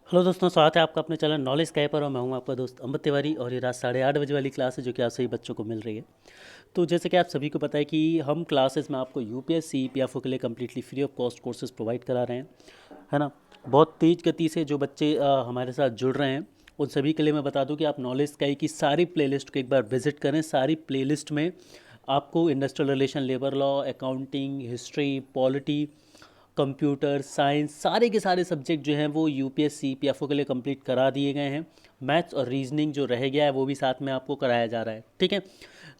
Hello दोस्तों, स्वागत है आपका अपने चैनल नॉलेज स्काई पर। और मैं हूं आपका दोस्त अमित तिवारी और ये रात 8:30 बजे वाली क्लास है जो कि आप सभी बच्चों को मिल रही है। तो जैसे कि आप सभी को पता है कि हम क्लासेस में आपको यूपीएससी पीएफओ के लिए completely free of cost courses provide करा रहे हैं, है ना। बहुत तेज़ गति से जो बच्चे हमारे साथ जुड़ रहे हैं उन सभी के लिए मैं बता दूं कि आप नॉलेज स्काई की सारी प्लेलिस्ट को एक बार विजिट करें। सारी प्लेलिस्ट में आपको industrial relation, labour law, accounting, history, polity, computer science, सारे के सारे सब्जेक्ट जो हैं वो यूपीएससी पीएफओ के लिए कंप्लीट करा दिए गए हैं। मैथ्स और रीजनिंग जो रह गया है वो भी साथ में आपको कराया जा रहा है, ठीक है।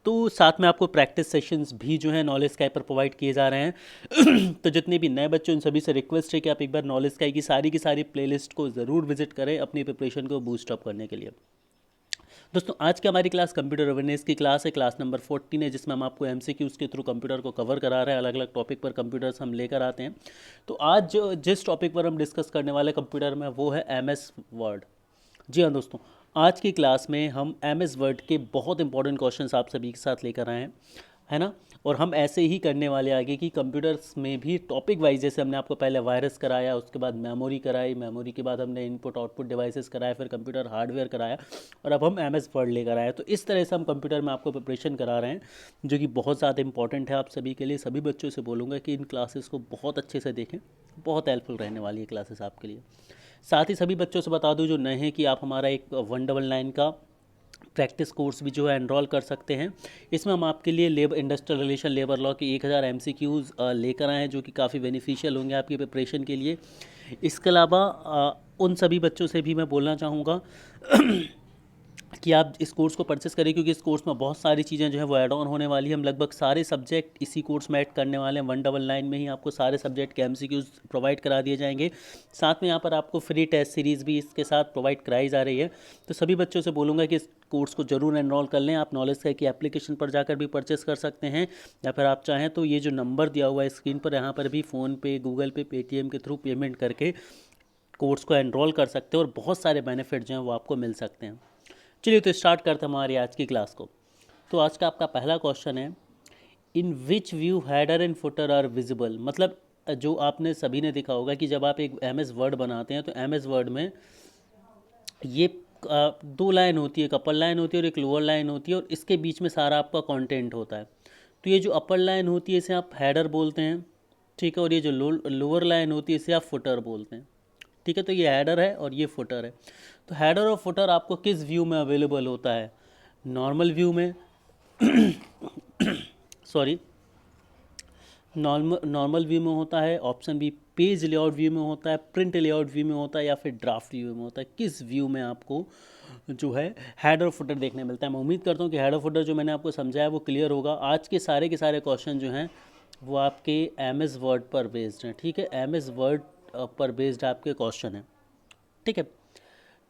तो साथ में आपको प्रैक्टिस सेशंस भी जो है नॉलेज स्काई पर प्रोवाइड किए जा रहे हैं। तो जितने भी नए बच्चे उन सभी से रिक्वेस्ट है कि आप एक बार नॉलेज स्काई की सारी प्लेलिस्ट को ज़रूर विजिट करें अपनी प्रिपरेशन को बूस्ट अप करने के लिए। दोस्तों, आज की हमारी क्लास कंप्यूटर अवेयरनेस की क्लास है, क्लास नंबर 14 है, जिसमें हम आपको एमसीक्यूज़ के थ्रू कंप्यूटर को कवर करा रहे हैं। अलग अलग टॉपिक पर कंप्यूटर्स हम लेकर आते हैं। तो आज जिस टॉपिक पर हम डिस्कस करने वाले कंप्यूटर में वो है एमएस वर्ड। जी हाँ दोस्तों, आज की क्लास में हम एमएस वर्ड के बहुत इंपॉर्टेंट क्वेश्चंस आप सभी के साथ लेकर आए हैं, है ना। और हम ऐसे ही करने वाले आगे कि कंप्यूटर्स में भी टॉपिक वाइज, जैसे हमने आपको पहले वायरस कराया, उसके बाद मेमोरी कराई, मेमोरी के बाद हमने इनपुट आउटपुट डिवाइसेस कराया, फिर कंप्यूटर हार्डवेयर कराया, और अब हम एमएस वर्ड लेकर आए। तो इस तरह से हम कंप्यूटर में आपको प्रिपरेशन करा रहे हैं जो कि बहुत ज़्यादा इंपॉर्टेंट है आप सभी के लिए। सभी बच्चों से बोलूँगा कि इन क्लासेस को बहुत अच्छे से देखें, बहुत हेल्पफुल रहने वाली है क्लासेस आपके लिए। साथ ही सभी बच्चों से बता दूं जो नए हैं कि आप हमारा एक 199 का प्रैक्टिस कोर्स भी जो है एनरोल कर सकते हैं। इसमें हम आपके लिए labour industrial relation, labour law के 1000 एमसीक्यूज़ लेकर आए हैं जो कि काफ़ी बेनिफिशियल होंगे आपकी प्रिपरेशन के लिए। इसके अलावा उन सभी बच्चों से भी मैं बोलना चाहूँगा कि आप इस कोर्स को परचेस करें, क्योंकि इस कोर्स में बहुत सारी चीज़ें जो है वो ऐड ऑन होने वाली है। हम लगभग सारे सब्जेक्ट इसी कोर्स में ऐड करने वाले हैं। 199 में ही आपको सारे सब्जेक्ट के एमसीक्यूज़ प्रोवाइड करा दिए जाएंगे। साथ में यहाँ पर आपको फ्री टेस्ट सीरीज़ भी इसके साथ प्रोवाइड कराई जा रही है। तो सभी बच्चों से बोलूँगा कि इस कोर्स को जरूर एनरोल कर लें। आप नॉलेज स्काई की एप्लीकेशन पर जाकर भी परचेस कर सकते हैं, या फिर आप चाहें तो ये जो नंबर दिया हुआ है स्क्रीन पर, यहाँ पर भी फ़ोनपे, गूगल पे, पेटीएम के थ्रू पेमेंट करके कोर्स को एनरोल कर सकते हैं और बहुत सारे बेनिफिट जो हैं वो आपको मिल सकते हैं। चलिए तो स्टार्ट करते हैं हमारी आज की क्लास को। तो आज का आपका पहला क्वेश्चन है, in which view header and footer are visible. मतलब जो आपने सभी ने देखा होगा कि जब आप एक एम एस वर्ड बनाते हैं तो एम एस वर्ड में ये दो लाइन होती है, एक अपर लाइन होती है और एक लोअर लाइन होती है, और इसके बीच में सारा आपका कंटेंट होता है। तो ये जो अपर लाइन होती है इसे आप हेडर बोलते हैं, ठीक है, और ये जो लोअर लाइन होती है इसे आप फुटर बोलते हैं, ठीक है। तो ये हेडर है और ये फुटर है। तो हेडर और फुटर आपको किस व्यू में अवेलेबल होता है? नॉर्मल व्यू में सॉरी, नॉर्मल व्यू में होता है। Option B, page layout view में होता है, प्रिंट लेआउट व्यू में होता है, या फिर ड्राफ्ट व्यू में होता है। किस व्यू में आपको जो है हेड और फुटर देखने मिलता है? मैं उम्मीद करता हूँ कि हेड और फुटर जो मैंने आपको समझाया वो क्लियर होगा। आज के सारे क्वेश्चन जो हैं वो आपके एम एस वर्ड पर बेस्ड हैं, ठीक है। एम एस वर्ड पर बेस्ड आपके क्वेश्चन हैं, ठीक है।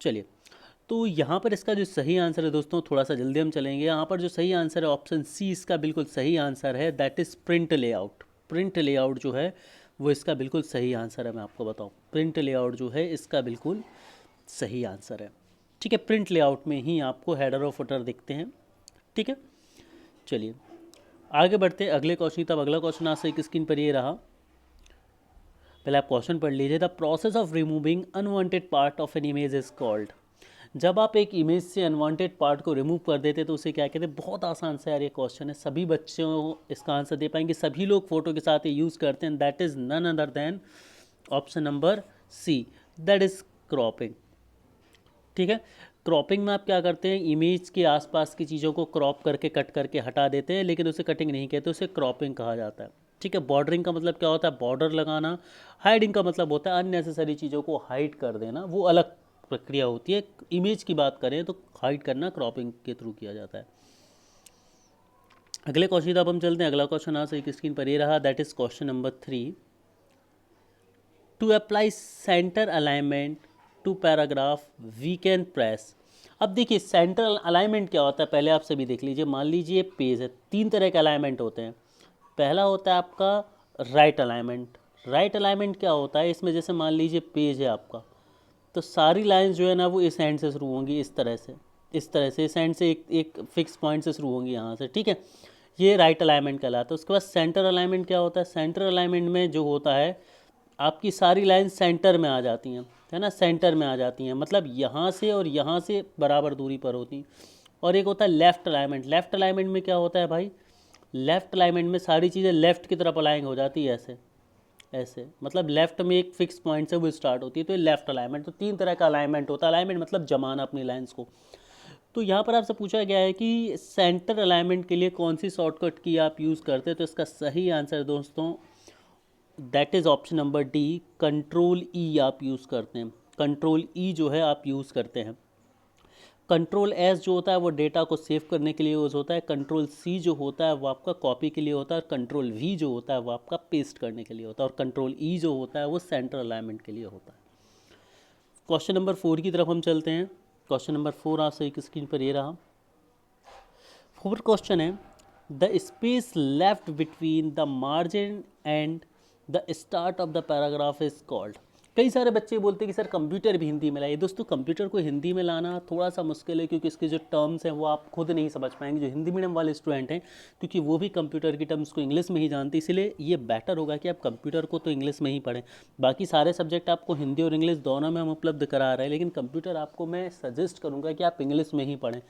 चलिए, तो यहाँ पर इसका जो सही आंसर है दोस्तों, थोड़ा सा जल्दी हम चलेंगे। यहाँ पर जो सही आंसर है ऑप्शन सी इसका बिल्कुल सही आंसर है, that is print layout. Print layout जो है वो इसका बिल्कुल सही आंसर है। मैं आपको बताऊँ, प्रिंट लेआउट जो है इसका बिल्कुल सही आंसर है, ठीक है। प्रिंट लेआउट में ही आपको हेडर और फुटर दिखते हैं, ठीक है। चलिए आगे बढ़ते हैं अगले क्वेश्चन की। तब अगला क्वेश्चन आज से स्क्रीन पर ये रहा। पहले आप क्वेश्चन पढ़ लीजिए। The process of removing unwanted part of an image is called. जब आप एक इमेज से अनवांटेड पार्ट को रिमूव कर देते तो उसे क्या कहते हैं? बहुत आसान सा यार ये क्वेश्चन है, सभी बच्चों इसका आंसर दे पाएंगे, सभी लोग फोटो के साथ ये यूज़ करते हैं। That is none other than option number C, that is cropping, ठीक है। क्रॉपिंग में आप क्या करते हैं? इमेज के आसपास की चीज़ों को क्रॉप करके, कट करके हटा देते हैं, लेकिन उसे कटिंग नहीं कहते, उसे क्रॉपिंग कहा जाता है, ठीक है। बॉर्डरिंग का मतलब क्या होता है? बॉर्डर लगाना। हाइडिंग का मतलब होता है अननेसेसरी चीज़ों को हाइड कर देना, वो अलग प्रक्रिया होती है। इमेज की बात करें तो हाइड करना क्रॉपिंग के थ्रू किया जाता है। अगले क्वेश्चन अब हम चलते हैं। अगला क्वेश्चन आज एक स्क्रीन पर ये रहा, that is question number 3। To apply centre alignment to paragraph we can press. अब देखिए सेंटर अलाइनमेंट क्या होता है, पहले आप सभी देख लीजिए। मान लीजिए पेज है, तीन तरह के अलाइनमेंट होते हैं। पहला होता है आपका राइट अलाइनमेंट। राइट अलाइनमेंट क्या होता है? इसमें जैसे मान लीजिए पेज है आपका, तो सारी लाइंस जो है ना वो इस एंड से शुरू होंगी, इस तरह से, इस तरह से, इस एंड से एक एक फिक्स पॉइंट से शुरू होंगी यहाँ से, ठीक है। ये राइट अलाइनमेंट कहलाता है। उसके बाद सेंटर अलाइनमेंट क्या होता है? सेंटर अलाइनमेंट में जो होता है आपकी सारी लाइन सेंटर में आ जाती हैं, है ना, सेंटर में आ जाती हैं, मतलब यहाँ से और यहाँ से बराबर दूरी पर होती हैं। और एक होता है लेफ़्ट अलाइनमेंट। लेफ़्ट अलाइनमेंट में क्या होता है भाई, लेफ़्ट अलाइनमेंट में सारी चीज़ें लेफ़्ट की तरफ अलाइन हो जाती है, ऐसे ऐसे, मतलब लेफ़्ट में एक फिक्स पॉइंट से वो स्टार्ट होती है, तो ये लेफ़्ट अलाइनमेंट। तो तीन तरह का अलाइनमेंट होता है। अलाइनमेंट मतलब जमाना अपनी लाइन्स को। तो यहाँ पर आपसे पूछा गया है कि सेंटर अलाइनमेंट के लिए कौन सी शॉर्टकट की आप यूज़ करते हैं, तो इसका सही आंसर दोस्तों that is option number D, control ई आप यूज़ करते हैं। कंट्रोल ई जो है आप यूज़ करते हैं। कंट्रोल एस जो होता है वो डेटा को सेव करने के लिए यूज़ होता है। कंट्रोल सी जो होता है वो आपका कॉपी के लिए होता है। और कंट्रोल वी जो होता है वो आपका पेस्ट करने के लिए होता है। और कंट्रोल ई जो होता है वो सेंटर अलाइनमेंट के लिए होता है। क्वेश्चन नंबर 4 की तरफ हम चलते हैं। क्वेश्चन नंबर 4 आपसे एक स्क्रीन पर ये रहा। फोर्थ क्वेश्चन है, the space left between the margin and the start of the paragraph is called. कई सारे बच्चे बोलते हैं कि सर कंप्यूटर भी हिंदी में लाइए। दोस्तों कंप्यूटर को हिंदी में लाना थोड़ा सा मुश्किल है, क्योंकि इसके जो टर्म्स हैं वो आप खुद नहीं समझ पाएंगे, जो हिंदी मीडियम वाले स्टूडेंट हैं, क्योंकि वो भी कंप्यूटर की टर्म्स को इंग्लिश में ही जानते हैं। इसलिए ये बेटर होगा कि आप कंप्यूटर को तो इंग्लिश में ही पढ़ें। बाकी सारे सब्जेक्ट आपको हिंदी और इंग्लिश दोनों में हम उपलब्ध करा रहे हैं, लेकिन कंप्यूटर आपको मैं सजेस्ट करूँगा कि आप इंग्लिश में ही पढ़ें।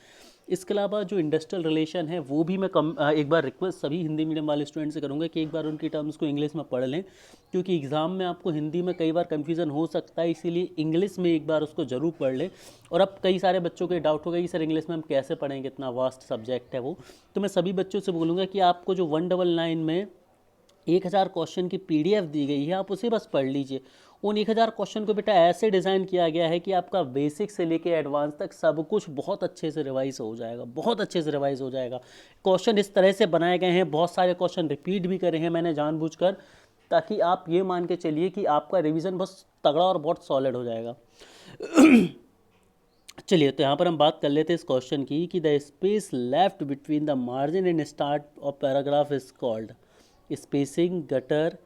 इसके अलावा जो इंडस्ट्रियल रिलेशन है वो भी मैं एक बार रिक्वेस्ट सभी हिंदी मीडियम वाले स्टूडेंट से करूँगा कि एक बार उनकी टर्म्स को इंग्लिश में पढ़ लें, क्योंकि एग्ज़ाम में आपको हिंदी में कई बार कन्फ्यूज़न हो सकता है, इसीलिए इंग्लिश में एक बार उसको ज़रूर पढ़ लें। और अब कई सारे बच्चों के डाउट होगा कि सर इंग्लिश में हम कैसे पढ़ेंगे, इतना वास्ट सब्जेक्ट है वो। तो मैं सभी बच्चों से बोलूँगा कि आपको जो 199 में 1000 क्वेश्चन की पीडीएफ दी गई है, आप उसे बस पढ़ लीजिए। उन 1000 क्वेश्चन को बेटा ऐसे डिज़ाइन किया गया है कि आपका बेसिक से लेके एडवांस तक सब कुछ बहुत अच्छे से रिवाइज हो जाएगा, बहुत अच्छे से रिवाइज हो जाएगा। क्वेश्चन इस तरह से बनाए गए हैं, बहुत सारे क्वेश्चन रिपीट भी करे हैं मैंने जानबूझकर, ताकि आप ये मान के चलिए कि आपका रिवीजन बहुत तगड़ा और बहुत सॉलिड हो जाएगा। चलिए, तो यहाँ पर हम बात कर लेते हैं इस क्वेश्चन की कि the space left between the margin and start of paragraph is called spacing, gutter,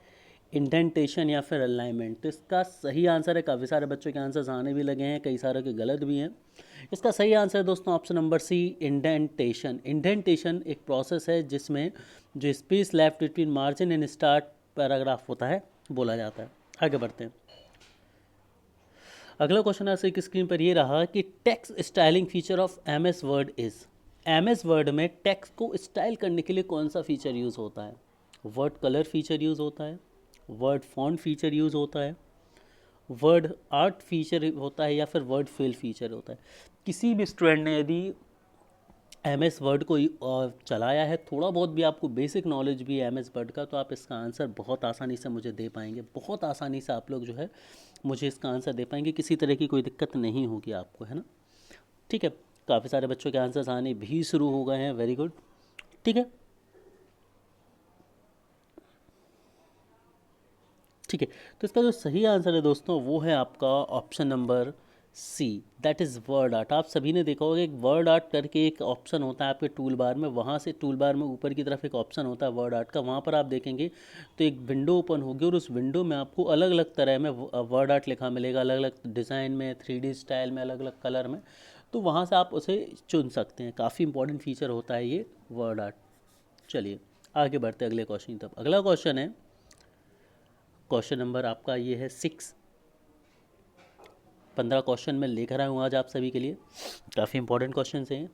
indentation या फिर अलाइनमेंट। तो इसका सही आंसर है, काफ़ी सारे बच्चों के आंसर्स आने भी लगे हैं, कई सारे के गलत भी हैं। इसका सही आंसर है दोस्तों option number C, indentation. Indentation एक प्रोसेस है जिसमें जो space left between margin and start paragraph होता है बोला जाता है। आगे बढ़ते हैं। अगला क्वेश्चन आपसे एक स्क्रीन पर ये रहा कि text styling feature of M S word is. M S word में टेक्स्ट को स्टाइल करने के लिए कौन सा फीचर यूज़ होता है? वर्ड कलर फीचर यूज़ होता है, वर्ड फॉन्ट फीचर यूज़ होता है, वर्ड आर्ट फीचर होता है, या फिर वर्ड फिल फीचर होता है। किसी भी स्टूडेंट ने यदि एम एस वर्ड को चलाया है, थोड़ा बहुत भी आपको बेसिक नॉलेज भी है एम एस वर्ड का, तो आप इसका आंसर बहुत आसानी से मुझे दे पाएंगे, बहुत आसानी से आप लोग जो है मुझे इसका आंसर दे पाएंगे, किसी तरह की कोई दिक्कत नहीं होगी आपको, है ना। ठीक है, काफ़ी सारे बच्चों के आंसर्स आने भी शुरू हो गए हैं, वेरी गुड। ठीक है, ठीक है, तो इसका जो सही आंसर है दोस्तों वो है आपका option number C, that is word art. आप सभी ने देखा होगा एक वर्ड आर्ट करके एक ऑप्शन होता है आपके टूल बार में, वहाँ से टूल बार में ऊपर की तरफ एक ऑप्शन होता है वर्ड आर्ट का, वहाँ पर आप देखेंगे तो एक विंडो ओपन होगी और उस विंडो में आपको अलग अलग तरह में वर्ड आर्ट लिखा मिलेगा, अलग अलग डिज़ाइन में, 3D स्टाइल में, अलग अलग कलर में। तो वहाँ से आप उसे चुन सकते हैं, काफ़ी इंपॉर्टेंट फीचर होता है ये वर्ड आर्ट। चलिए आगे बढ़ते अगले क्वेश्चन की तरफ। अगला क्वेश्चन है, क्वेश्चन नंबर आपका ये है 6। 15 क्वेश्चन मैं लेकर आया हूँ आज आप सभी के लिए, काफ़ी इंपॉर्टेंट क्वेश्चन हैं।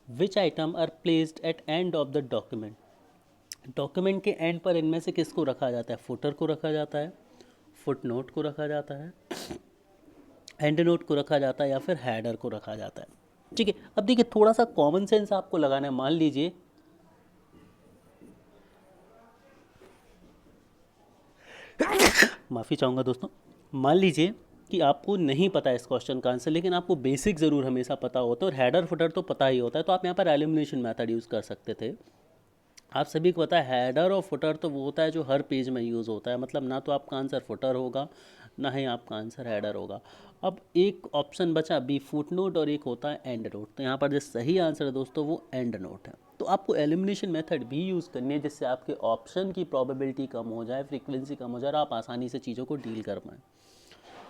Which item are placed at end of the document. Document के एंड पर इनमें से किसको रखा जाता है? फुटर को रखा जाता है, फुट नोट को रखा जाता है, एंड नोट को रखा जाता है, या फिर हेडर को रखा जाता है। ठीक है, अब देखिए थोड़ा सा कॉमन सेंस आपको लगाना है। मान लीजिए माफ़ी चाहूँगा दोस्तों, मान लीजिए कि आपको नहीं पता है इस क्वेश्चन का आंसर, लेकिन आपको बेसिक ज़रूर हमेशा पता होता है और हेडर फुटर तो पता ही होता है, तो आप यहाँ पर एलिमिनेशन मेथड यूज़ कर सकते थे। आप सभी को पता है हेडर और फुटर तो वो होता है जो हर पेज में यूज़ होता है, मतलब ना तो आपका आंसर फुटर होगा ना ही आपका आंसर हेडर होगा। अब एक ऑप्शन बचा बी, फुट नोट, और एक होता है एंड नोट। तो यहाँ पर जो सही आंसर है दोस्तों वो एंड नोट है। तो आपको एलिमिनेशन मेथड भी यूज़ करनी है, जिससे आपके ऑप्शन की प्रोबेबिलिटी कम हो जाए, फ्रीक्वेंसी कम हो जाए, और आप आसानी से चीज़ों को डील कर पाएँ।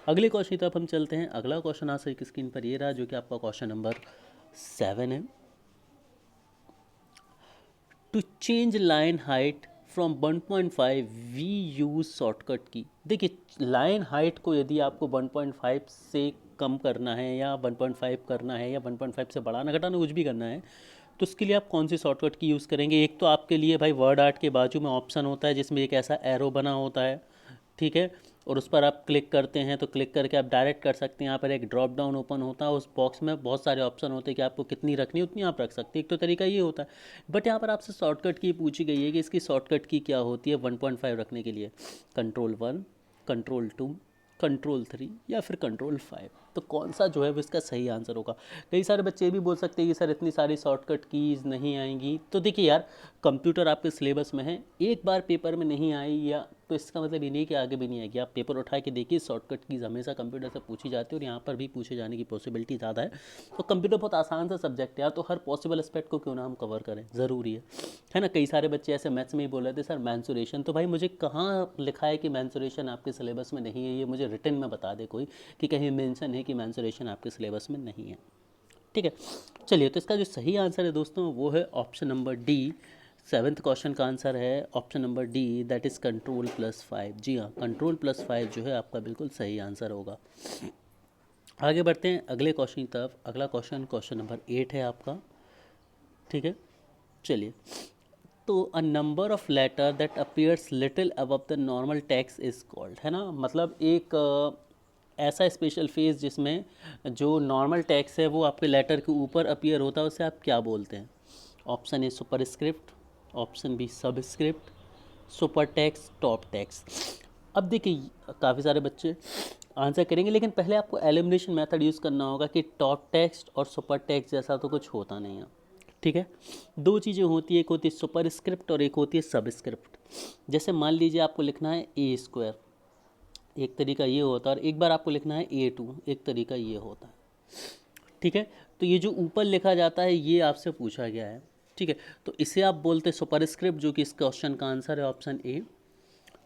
अगले क्वेश्चन की तरफ हम चलते हैं। अगला क्वेश्चन आज एक स्क्रीन पर ये रहा, जो कि आपका क्वेश्चन नंबर 7 है। To change line height from 1.5 we use shortcut की। देखिए लाइन हाइट को यदि आपको 1.5 से कम करना है या 1.5 करना है या 1.5 से बढ़ाना घटाना कुछ भी करना है, तो उसके लिए आप कौन सी शॉर्टकट की यूज़ करेंगे? एक तो आपके लिए भाई वर्ड आर्ट के बाजू में ऑप्शन होता है जिसमें एक ऐसा एरो बना होता है, ठीक है, और उस पर आप क्लिक करते हैं तो क्लिक करके आप डायरेक्ट कर सकते हैं। यहाँ पर एक ड्रॉप डाउन ओपन होता है, उस बॉक्स में बहुत सारे ऑप्शन होते हैं कि आपको कितनी रखनी है उतनी आप रख सकते हैं। एक तो तरीका ये होता है, बट यहाँ पर आपसे शॉर्टकट की पूछी गई है कि इसकी शॉर्टकट की क्या होती है 1.5 रखने के लिए। कंट्रोल 1, कंट्रोल 2, कंट्रोल 3 या फिर कंट्रोल 5। तो कौन सा जो है वो इसका सही आंसर होगा? कई सारे बच्चे ये भी बोल सकते हैं कि सर इतनी सारी शॉर्टकट कीज़ नहीं आएंगी। तो देखिए यार, कंप्यूटर आपके सिलेबस में है, एक बार पेपर में नहीं आई या तो इसका मतलब ये नहीं कि आगे भी नहीं आएगी। आप पेपर उठा के देखिए, शॉर्टकट कीज़ हमेशा कंप्यूटर से पूछी जाती है और यहाँ पर भी पूछे जाने की पॉसिबिलिटी ज़्यादा है। तो कंप्यूटर बहुत आसान सा सब्जेक्ट है यार, तो हर पॉसिबल एस्पेक्ट को क्यों ना हम कवर करें, ज़रूरी है ना। कई सारे बच्चे ऐसे मैथ्स में ही बोल रहे थे सर मैंसुरेशन, तो भाई मुझे कहाँ लिखा है कि मैंसुरेशन आपके सिलेबस में नहीं है? ये मुझे रिटन में बता दे कोई कि कहीं मेंशन है कि मैंसुरेशन आपके सिलेबस में नहीं है, ठीक है। चलिए, तो इसका जो सही आंसर है दोस्तों वो है option number D. 7th question का आंसर है option number D, that is control plus five. जी हाँ, कंट्रोल+5 जो है आपका बिल्कुल सही आंसर होगा। आगे बढ़ते हैं अगले क्वेश्चन की तरफ। अगला क्वेश्चन नंबर 8 है आपका, ठीक है। चलिए, तो a number of letter that appears little above the normal text is called, है ना। मतलब एक ऐसा स्पेशल फेस जिसमें जो नॉर्मल टेक्स्ट है वो आपके लेटर के ऊपर अपीयर होता है, उसे आप क्या बोलते हैं? Option A superscript, option B subscript, super text, top text. अब देखिए काफ़ी सारे बच्चे आंसर करेंगे, लेकिन पहले आपको एलिमिनेशन मेथड यूज़ करना होगा कि टॉप टेक्स्ट और सुपर टेक्स्ट जैसा तो कुछ होता नहीं है, ठीक है। दो चीज़ें होती है, एक होती है सुपरस्क्रिप्ट और एक होती है सबस्क्रिप्ट। जैसे मान लीजिए आपको लिखना है A², एक तरीका ये होता है, और एक बार आपको लिखना है A2, एक तरीका ये होता है, ठीक है। तो ये जो ऊपर लिखा जाता है ये आपसे पूछा गया है, ठीक है। तो इसे आप बोलते हैं सुपरस्क्रिप्ट, जो कि इस क्वेश्चन का आंसर है ऑप्शन ए,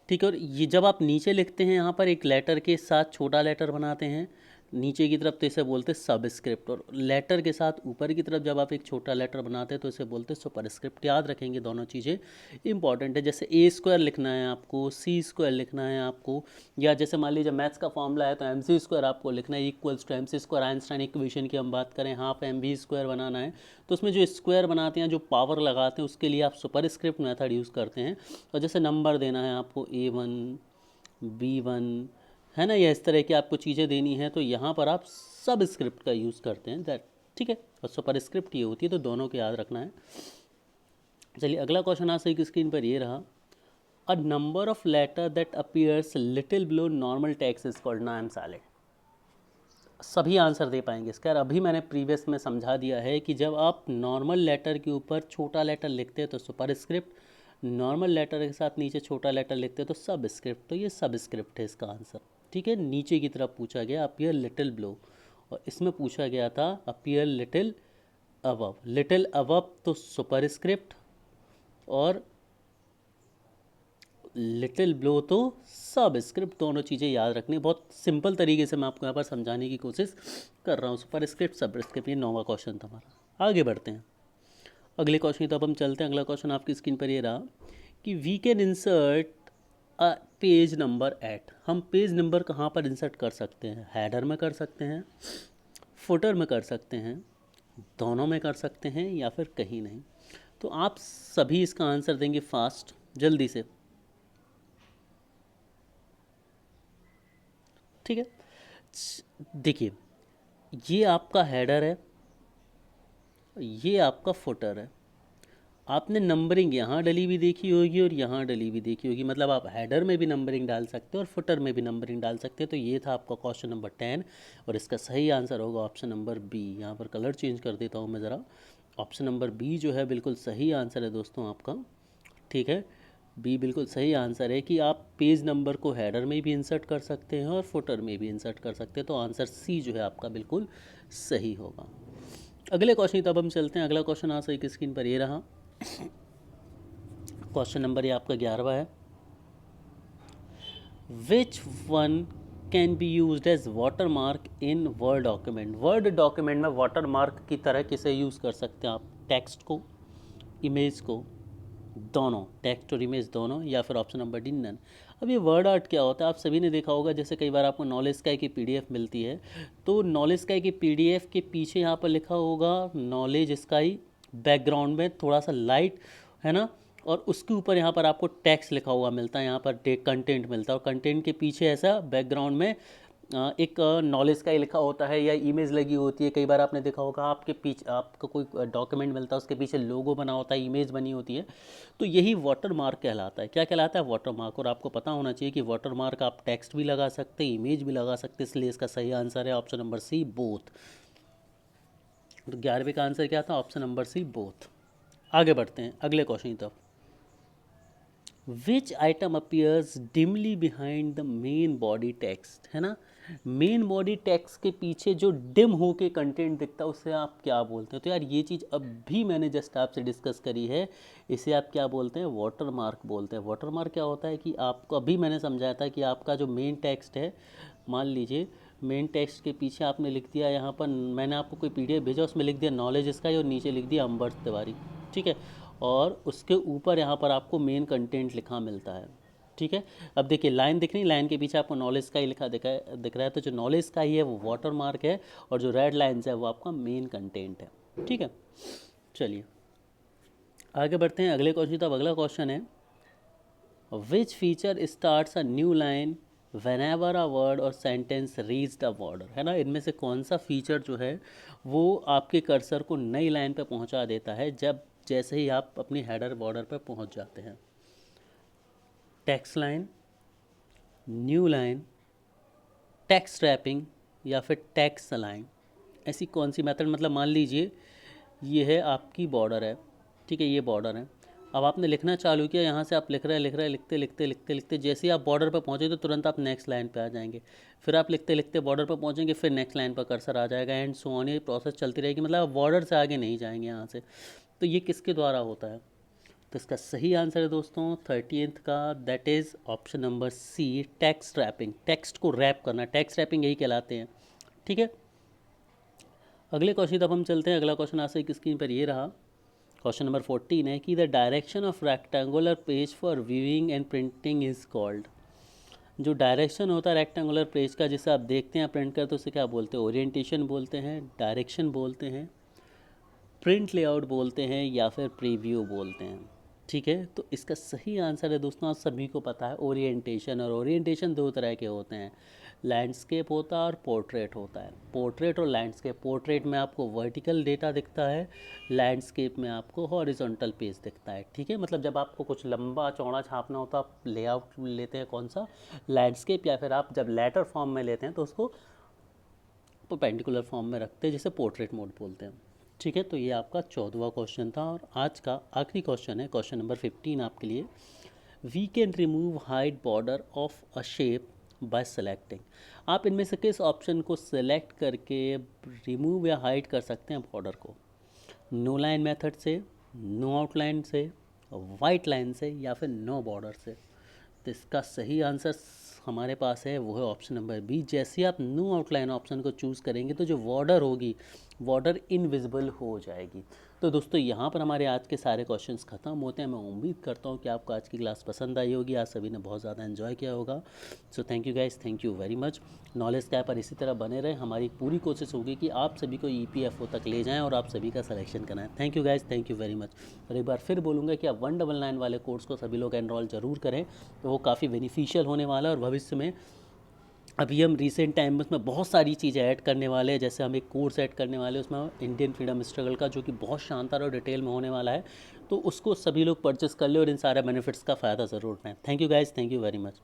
ठीक है। और ये जब आप नीचे लिखते हैं यहाँ पर एक लेटर के साथ छोटा लेटर बनाते हैं नीचे की तरफ, तो इसे बोलते हैं सबस्क्रिप्ट। और लेटर के साथ ऊपर की तरफ जब आप एक छोटा लेटर बनाते हैं तो इसे बोलते हैं सुपरस्क्रिप्ट। याद रखेंगे, दोनों चीज़ें इंपॉर्टेंट है। जैसे A² लिखना है आपको, C² लिखना है आपको, या जैसे मान लीजिए मैथ्स का फॉर्मूला है तो MC² आपको लिखना है, equals to MC²। Einstein equation की हम बात करें, हाफ MV² बनाना है, तो उसमें जो स्क्वायर बनाते हैं, जो पावर लगाते हैं, उसके लिए आप सुपरस्क्रिप्ट मेथड यूज़ करते हैं। और जैसे नंबर देना है आपको A1, B1, है ना, या इस तरह की आपको चीज़ें देनी है, तो यहाँ पर आप सब स्क्रिप्ट का यूज़ करते हैं, दैट, ठीक है। और सुपर स्क्रिप्ट ये होती है, तो दोनों को याद रखना है। चलिए अगला क्वेश्चन आप सही की स्क्रीन पर ये रहा, a number of letter that appears little below normal text is called. ना आई एम साइलेंट, सभी आंसर दे पाएंगे इसका। अभी मैंने प्रीवियस में समझा दिया है कि जब आप नॉर्मल लेटर के ऊपर छोटा लेटर लिखते हैं तो सुपर स्क्रिप्ट, नॉर्मल लेटर के साथ नीचे छोटा लेटर लिखते हैं तो सब स्क्रिप्ट। तो ये सब स्क्रिप्ट है इसका आंसर, ठीक है। नीचे की तरफ पूछा गया अपीयर लिटिल बिलो, और इसमें पूछा गया था appear little above. Little above तो सुपर स्क्रिप्ट, और लिटिल बिलो तो सब स्क्रिप्ट। दोनों चीज़ें याद रखनी, बहुत सिंपल तरीके से मैं आपको यहाँ पर समझाने की कोशिश कर रहा हूँ। सुपर स्क्रिप्ट, सब स्क्रिप्ट, ये 9वां क्वेश्चन था हमारा। आगे बढ़ते हैं अगले क्वेश्चन की तरफ हम चलते हैं। अगला क्वेश्चन आपकी स्क्रीन पर ये रहा कि we can insert a page number at. हम पेज नंबर कहाँ पर इंसर्ट कर सकते हैं? हेडर में कर सकते हैं, फुटर में कर सकते हैं, दोनों में कर सकते हैं, या फिर कहीं नहीं। तो आप सभी इसका आंसर देंगे फास्ट, जल्दी से, ठीक है। देखिए ये आपका हेडर है, ये आपका फुटर है। आपने नंबरिंग यहाँ डली भी देखी होगी और यहाँ डली भी देखी होगी, मतलब आप हेडर में भी नंबरिंग डाल सकते हो और फुटर में भी नंबरिंग डाल सकते हो। तो ये था आपका क्वेश्चन नंबर 10, और इसका सही आंसर होगा ऑप्शन नंबर बी। यहाँ पर कलर चेंज कर देता हूँ मैं ज़रा। ऑप्शन नंबर बी जो है बिल्कुल सही आंसर है दोस्तों आपका, ठीक है। बी बिल्कुल सही आंसर है कि आप पेज नंबर को हेडर में भी इंसर्ट कर सकते हैं और फुटर में भी इंसर्ट कर सकते हैं। तो आंसर सी जो है आपका बिल्कुल सही होगा। अगले क्वेश्चन की तरफ हम चलते हैं। अगला क्वेश्चन आप सही की स्क्रीन पर ये रहा, क्वेश्चन नंबर ये आपका 11वां है। Which one can be used as watermark in word document. Word document में वाटर मार्क की तरह किसे यूज़ कर सकते हैं आप? टेक्स्ट को, इमेज को, दोनों, टेक्स्ट और इमेज दोनों, या फिर ऑप्शन नंबर डी नन। अब ये वर्ड आर्ट क्या होता है, आप सभी ने देखा होगा, जैसे कई बार आपको नॉलेज स्काई की पीडीएफ मिलती है, तो नॉलेज स्काई की पीडीएफ के पीछे यहाँ पर लिखा होगा नॉलेज स्काई, बैकग्राउंड में थोड़ा सा लाइट, है ना, और उसके ऊपर यहाँ पर आपको टेक्स्ट लिखा हुआ मिलता है, यहाँ पर कंटेंट मिलता है, और कंटेंट के पीछे ऐसा बैकग्राउंड में एक नॉलेज का ही लिखा होता है या इमेज लगी होती है। कई बार आपने देखा होगा आपके पीछे आपका कोई डॉक्यूमेंट मिलता है, उसके पीछे लोगो बना होता है, इमेज बनी होती है, तो यही वाटर मार्क कहलाता है। क्या कहलाता है? Water mark. और आपको पता होना चाहिए कि वाटर मार्क आप टेक्स्ट भी लगा सकते हैं, इमेज भी लगा सकते हैं, इसलिए इसका सही आंसर है ऑप्शन नंबर सी, बोथ। तो 11वीं का आंसर क्या था? Option number C, both. आगे बढ़ते हैं अगले क्वेश्चन की तरफ। Which item appears dimly behind the main body text, है ना, मेन बॉडी टेक्स्ट के पीछे जो डिम होके कंटेंट दिखता है उसे आप क्या बोलते हैं? तो यार ये चीज़ अभी मैंने जस्ट आपसे डिस्कस करी है, इसे आप क्या बोलते हैं? वाटर मार्क बोलते हैं। वाटर मार्क क्या होता है कि आपको अभी मैंने समझाया था कि आपका जो मेन टेक्स्ट है, मान लीजिए मेन टेक्स्ट के पीछे आपने लिख दिया, यहाँ पर मैंने आपको कोई पीडीएफ भेजा, उसमें लिख दिया नॉलेज इसका, और नीचे लिख दिया अंबर्स तिवारी, ठीक है, और उसके ऊपर यहाँ पर आपको मेन कंटेंट लिखा मिलता है, ठीक है। अब देखिए लाइन दिख रही, लाइन के पीछे आपको नॉलेज का ही लिखा दिख रहा है, तो जो नॉलेज का ही है वो वाटर मार्क है, और जो रेड लाइन्स है वो आपका मेन कंटेंट है, ठीक है। चलिए आगे बढ़ते हैं अगले क्वेश्चन। तो अब अगला क्वेश्चन है, which feature starts a new line whenever a word और सेंटेंस रीच द बॉर्डर, है ना, इनमें से कौन सा फीचर जो है वो आपके कर्सर को नई लाइन पे पहुंचा देता है जब जैसे ही आप अपनी हेडर बॉर्डर पे पहुंच जाते हैं? Text line, new line, text wrapping, या फिर टेक्स्ट लाइन। ऐसी कौन सी मेथड, मतलब मान लीजिए ये है आपकी बॉर्डर है, ठीक है, ये बॉर्डर है, अब आपने लिखना चालू किया, यहाँ से आप लिख रहे हैं लिखते लिखते लिखते लिखते जैसे ही आप बॉर्डर पर पहुँचे तो तुरंत आप नेक्स्ट लाइन पे आ जाएंगे, फिर आप लिखते लिखते बॉर्डर पर पहुँचेंगे, फिर नेक्स्ट लाइन पर कर्सर आ जाएगा, एंड सो ऑन, ये प्रोसेस चलती रहेगी, मतलब आप बॉर्डर से आगे नहीं जाएंगे यहाँ से। तो ये किसके द्वारा होता है? तो इसका सही आंसर है दोस्तों 30th का, that is option number C, text wrapping. Text को रैप करना, टेक्स्ट रैपिंग यही कहलाते हैं, ठीक है। अगले क्वेश्चन तब हम चलते हैं। अगला क्वेश्चन आपसे एक स्क्रीन पर ये रहा, क्वेश्चन नंबर 14 है कि the direction of rectangular page for viewing and printing is called. जो डायरेक्शन होता है रेक्टेंगुलर पेज का जिसे आप देखते हैं प्रिंट करते, उसे क्या बोलते हैं? ओरिएंटेशन बोलते हैं, डायरेक्शन बोलते हैं, प्रिंट लेआउट बोलते हैं, या फिर प्रीव्यू बोलते हैं, ठीक है। तो इसका सही आंसर है दोस्तों, आप सभी को पता है, ओरिएंटेशन। और ओरिएंटेशन दो तरह के होते हैं, लैंडस्केप होता है और पोर्ट्रेट होता है। पोर्ट्रेट और लैंडस्केप, पोर्ट्रेट में आपको वर्टिकल डेटा दिखता है, लैंडस्केप में आपको हॉरिजॉन्टल पेज दिखता है, ठीक है। मतलब जब आपको कुछ लंबा चौड़ा छापना होता है, आप लेआउट लेते हैं कौन सा? लैंडस्केप, या फिर आप जब लेटर फॉर्म में लेते हैं तो उसको परपेंडिकुलर फॉर्म में रखते हैं, जिसे पोर्ट्रेट मोड बोलते हैं, ठीक है। तो ये आपका 14वां क्वेश्चन था, और आज का आखिरी क्वेश्चन है, क्वेश्चन नंबर 15 आपके लिए। We can remove hide border of a shape by selecting. आप इनमें से किस ऑप्शन को सेलेक्ट करके रिमूव या हाइड कर सकते हैं बॉर्डर को? नो लाइन मेथड से, नो आउटलाइन से, वाइट लाइन से, या फिर नो बॉर्डर से? तो इसका सही आंसर हमारे पास है, वो है ऑप्शन नंबर बी। जैसे ही आप नो आउटलाइन ऑप्शन को चूज़ करेंगे तो जो बॉर्डर होगी, बॉर्डर इनविजिबल हो जाएगी। तो दोस्तों यहाँ पर हमारे आज के सारे क्वेश्चंस ख़त्म होते हैं। मैं उम्मीद करता हूँ कि आपको आज की क्लास पसंद आई होगी, आज सभी ने बहुत ज़्यादा एंजॉय किया होगा। So thank you guys, thank you very much. Knowledge cap पर इसी तरह बने रहें, हमारी पूरी कोशिश होगी कि आप सभी को EPFO तक ले जाएँ और आप सभी का सिलेक्शन कराएं। Thank you guys, thank you very much. और एक बार फिर बोलूँगा कि आप 199 वाले कोर्स को सभी लोग एनरोल ज़रूर करें, तो वो काफ़ी बेनिफिशियल होने वाला है। और भविष्य में अभी हम रिसेंट टाइम में उसमें बहुत सारी चीज़ें ऐड करने वाले हैं, जैसे हम एक कोर्स ऐड करने वाले हैं उसमें इंडियन फ्रीडम स्ट्रगल का, जो कि बहुत शानदार और डिटेल में होने वाला है। तो उसको सभी लोग परचेस कर ले और इन सारे बेनिफिट्स का फ़ायदा ज़रूर उठाएं। Thank you guys, thank you very much.